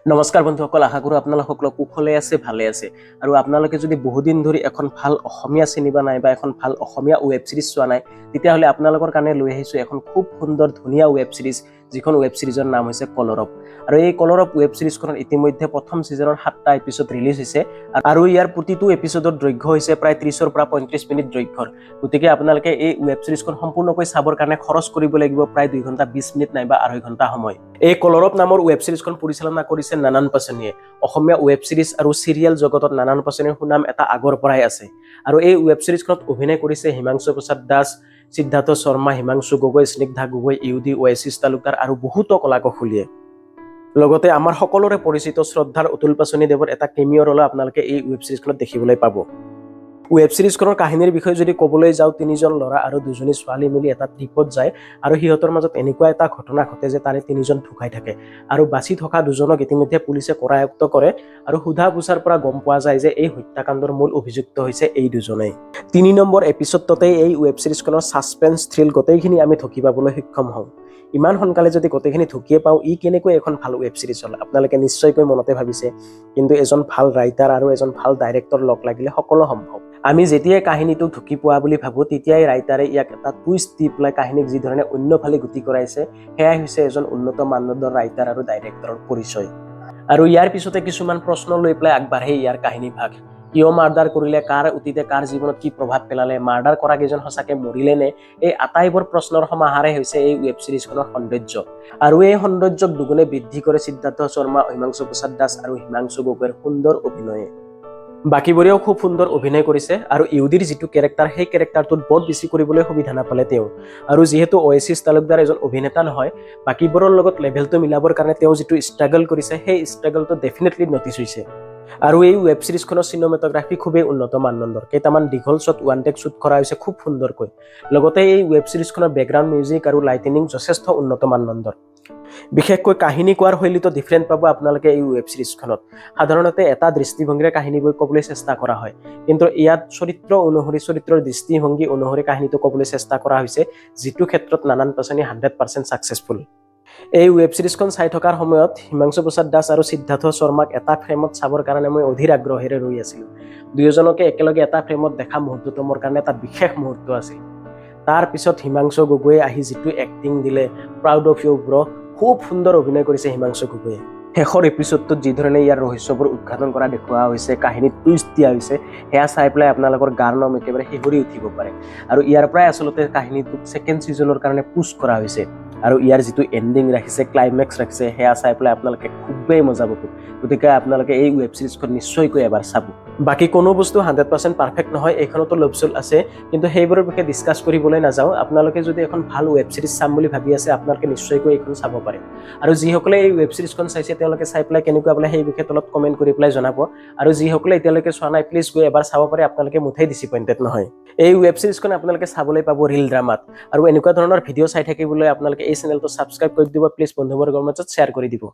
নমস্কাৰ বন্ধুসকল, আশা কৰোঁ আপোনালোক সকলো কুশলে আছে, ভালে আছে। আৰু আপোনালোকে যদি বহুদিন ধৰি এখন ভাল অসমীয়া চিনেমা নাই বা এখন ভাল অসমীয়া ৱেব ছিৰিজ চোৱা নাই, তেতিয়াহ'লে আপোনালোকৰ কাৰণে লৈ আহিছোঁ এখন খুব সুন্দৰ ধুনীয়া ৱেব ছিৰিজ, যিখন ৱেব ছিৰিজৰ নাম হৈছে কলৰৱ। আৰু এই কলৰৱ ৱেব ছিৰিজখনত ইতিমধ্যে প্ৰথম ছিজনৰ 7টা এপিছড ৰিলিজ হৈছে আৰু ইয়াৰ প্ৰতিটো এপিছডৰ দৈৰ্ঘ্য হৈছে প্ৰায় 30ৰ পৰা 35 মিনিট দৈৰ্ঘ্যৰ। গতিকে আপোনালোকে এই ৱেব ছিৰিজখন সম্পূৰ্ণকৈ চাবৰ কাৰণে খৰচ কৰিব লাগিব প্ৰায় 2 ঘণ্টা 20 মিনিট নাইবা 2.5 ঘণ্টা সময়। এই কলৰৱ নামৰ ৱেব ছিৰিজখন পৰিচালনা কৰিছে নানান পাছনিয়ে। অসমীয়া ৱেব ছিৰিজ আৰু চিৰিয়েল জগতত নানান পাছনিৰ সুনাম এটা আগৰ পৰাই আছে। আৰু এই ৱেব ছিৰিজখনত অভিনয় কৰিছে হিমাংশু প্ৰসাদ দাস, সিদ্ধাৰ্থ শৰ্মা, হিমাংশু গগৈ, স্নিগ্ধা গগৈ, ইউডি, ওয়েছিছ তালুকদাৰ আৰু বহুতো কলাকুশলীয়ে। লগতে আমাৰ সকলোৰে পৰিচিত শ্ৰদ্ধাৰ অতুল পাছনি দেৱৰ এটা কেমিঅ' ৰল আপোনালোকে এই ৱেব ছিৰিজখনত দেখিবলৈ পাব। ৱেব ছিৰিজখনৰ কাহিনীৰ বিষয়ে যদি ক'বলৈ যাওঁ, 3জন ল'ৰা আৰু 2জনী ছোৱালী মিলি এটা ট্ৰিপত যায় আৰু সিহঁতৰ মাজত এনেকুৱা এটা ঘটনা ঘটে যে তাৰে 3জন ঢুকাই থাকে আৰু বাচি থকা 2জনক ইতিমধ্যে পুলিচে কৰায়ত্ব কৰে আৰু সোধা পোছাৰ পৰা গম পোৱা যায় যে এই হত্যাকাণ্ডৰ মূল অভিযুক্ত হৈছে এই 2জনেই। 3 নম্বৰ এপিছডতেই এই ৱেব ছিৰিজখনৰ ছাছপেন্স থ্ৰিল গোটেইখিনি আমি ঢুকি পাবলৈ সক্ষম হওঁ। ইমান সোনকালে যদি গোটেইখিনি ঢুকিয়ে পাওঁ, ই কেনেকৈ এখন ভাল ৱেব ছিৰিজ হ'ল আপোনালোকে নিশ্চয়কৈ মনতে ভাবিছে। কিন্তু এজন ভাল ৰাইটাৰ আৰু এজন ভাল ডাইৰেক্টৰ লগ লাগিলে সকলো সম্ভৱ। আমি যেতিয়াই কাহিনীটো ঢুকি পোৱা বুলি ভাবোঁ, তেতিয়াই ৰাইটাৰে ইয়াক এটা টুইষ্ট দি পেলাই কাহিনীক যি ধৰণে অন্যফালে গতি কৰাইছে, সেয়াই হৈছে এজন উন্নত মানদণ্ডৰ ৰাইটাৰ আৰু ডাইৰেক্টৰৰ পৰিচয়। আৰু ইয়াৰ পিছতে কিছুমান প্ৰশ্ন লৈ পেলাই আগবাঢ়ে ইয়াৰ কাহিনী ভাগ। কিয় মাৰ্ডাৰ কৰিলে, কাৰ অতীতে কাৰ জীৱনত কি প্ৰভাৱ পেলালে, মাৰ্ডাৰ কৰা কেইজন সঁচাকে মৰিলে নে, এই আটাইবোৰ প্ৰশ্নৰ সমাহাৰে হৈছে এই ৱেব ছিৰিজখনৰ সৌন্দৰ্য। আৰু এই সৌন্দৰ্যক দুগুণে বৃদ্ধি কৰে সিদ্ধাৰ্থ শৰ্মা, হিমাংশু প্ৰসাদ দাস আৰু হিমাংশু গগৈৰ সুন্দৰ অভিনয়ে। বাকীবোৰেও খুব সুন্দৰ অভিনয় কৰিছে আৰু ইউডিৰ যিটো কেৰেক্টাৰ, সেই কেৰেক্টাৰটোত বৰ বেছি কৰিবলৈ সুবিধা নাপালে তেওঁ। আৰু যিহেতু ওয়েছিছ তালুকদাৰ এজন অভিনেতা নহয়, বাকীবোৰৰ লগত লেভেলটো মিলাবৰ কাৰণে তেওঁ যিটো ষ্ট্ৰাগল কৰিছে, সেই ষ্ট্ৰাগলটো ডেফিনেটলি নটিচ হৈছে। আৰু এই ৱেব ছিৰিজখনৰ চিনেমেটোগ্ৰাফি খুবেই উন্নত মানদণ্ডৰ। কেইটামান দীঘল শ্বট ওৱান টেক শ্বুট কৰা হৈছে খুব সুন্দৰকৈ। লগতে এই ৱেব ছিৰিজখনৰ বেকগ্ৰাউণ্ড মিউজিক আৰু লাইটিনিং যথেষ্ট উন্নত মানদণ্ডৰ। বিশেষকৈ কাহিনী কোৱাৰ শৈলীটো ডিফাৰেণ্ট পাব আপোনালোকে এই ৱেব ছিৰিজখনত। সাধাৰণতে এটা দৃষ্টিভংগীৰে কাহিনীবোৰ ক'বলৈ চেষ্টা কৰা হয়, কিন্তু ইয়াত চৰিত্ৰ অনুসৰি, চৰিত্ৰৰ দৃষ্টিভংগী অনুসৰি কাহিনীটো ক'বলৈ চেষ্টা কৰা হৈছে, যিটো ক্ষেত্ৰত নানান পাছনি 100% ছাকচেছফুল। এই ৱেব ছিৰিজখন চাই থকাৰ সময়ত হিমাংশু প্ৰসাদ দাস আৰু সিদ্ধাৰ্থ শৰ্মাক এটা ফ্ৰেমত চাবৰ কাৰণে মই অধীৰ আগ্ৰহেৰে ৰৈ আছিলোঁ। 2জনকে একেলগে এটা ফ্ৰেমত দেখা মুহূৰ্তটো মোৰ কাৰণে এটা বিশেষ মুহূৰ্ত আছিল। তাৰ পিছত হিমাংশু গগৈয়ে আহি যিটো এক্টিং দিলে, প্ৰাউড অফ ইউ ব্ৰ, খুব সুন্দৰ অভিনয় কৰিছে হিমাংশু গগৈয়ে। শেষৰ এপিছডটোত যি ধৰণে ইয়াৰ ৰহস্যবোৰ উদ্ঘাটন কৰা দেখুওৱা হৈছে, কাহিনীত টুইষ্ট দিয়া হৈছে, সেয়া চাই পেলাই আপোনালোকৰ গাৰ নোম একেবাৰে শিহৰি উঠিব পাৰে। আৰু ইয়াৰ পৰাই আচলতে কাহিনীটোক ছেকেণ্ড ছিজনৰ কাৰণে পুছ কৰা হৈছে। আৰু ইয়াৰ যিটো এণ্ডিং ৰাখিছে, ক্লাইমেক্স ৰাখিছে, সেয়া চাই পেলাই আপোনালোকে খুবেই মজা পাব। গতিকে আপোনালোকে এই ৱেব ছিৰিজখন নিশ্চয়কৈ এবাৰ চাব। বাকী কোনো বস্তু 100% পাৰফেক্ট নহয়, এইখনতো লভচুল আছে, কিন্তু সেইবোৰৰ বিষয়ে ডিছকাছ কৰিবলৈ নাযাওঁ। আপোনালোকে যদি এখন ভাল ৱেব ছিৰিজ চাম বুলি ভাবি আছে, আপোনালোকে নিশ্চয়কৈ এইখন চাব পাৰে। আৰু যিসকলে এই ৱেব ছিৰিজখন চাইছে, তেওঁলোকে চাই পেলাই কেনেকুৱা পালে সেই বিষয়ে তলত কমেণ্ট কৰি পেলাই জনাব। আৰু যিসকলে এতিয়ালৈকে চোৱা নাই, প্লিজ গৈ এবাৰ চাব পাৰে, আপোনালোকে মুঠেই ডিসএপইণ্টেড নহয়। এই ৱেব ছিৰিজখন আপোনালোকে চাবলৈ পাব ৰিল ড্ৰামাত। আৰু এনেকুৱা ধৰণৰ ভিডিঅ' চাই থাকিবলৈ আপোনালোকে এই চেনেলটো ছাবস্ক্ৰাইব কৰি দিব, প্লিজ বন্ধুবৰ্গৰ মাজত শ্বেয়াৰ কৰি দিব।